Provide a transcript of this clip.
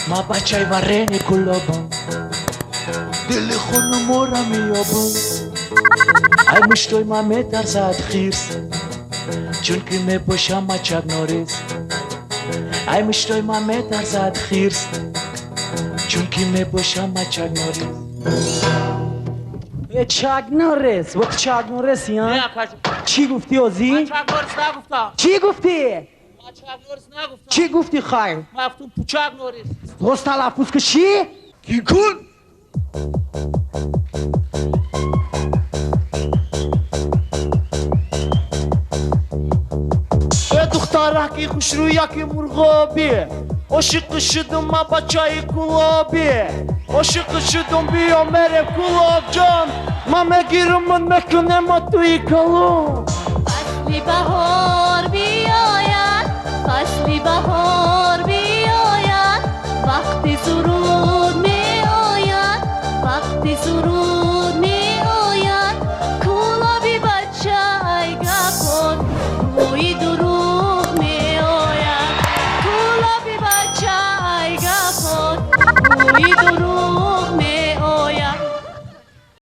ما بچه ورنی کلابم دل خانمورا میابم ای مشتوی ما میترسد خیرس چون که میباشم ما چک ناریز ای مشتوی ما میترسد خیرس چون که میباشم ما چک ناریز چک نورس وقت چک نورس یا نه کاجم چی گفتی اوزی؟ من چک نورس نگفتم چی گفتی؟ من چک نورس نگفتم چی گفتی خیر؟ من گفتم پوچک نورس درست تلفظ که چی؟ گیگون دخترکی خوش رو یکی مرغابی عاشق شدم من بچه کلابی عاشق شدم بیا میرم کلاب جان من میگیرم من میکنم توی کلاب فصل بهار بیاید فصل بهار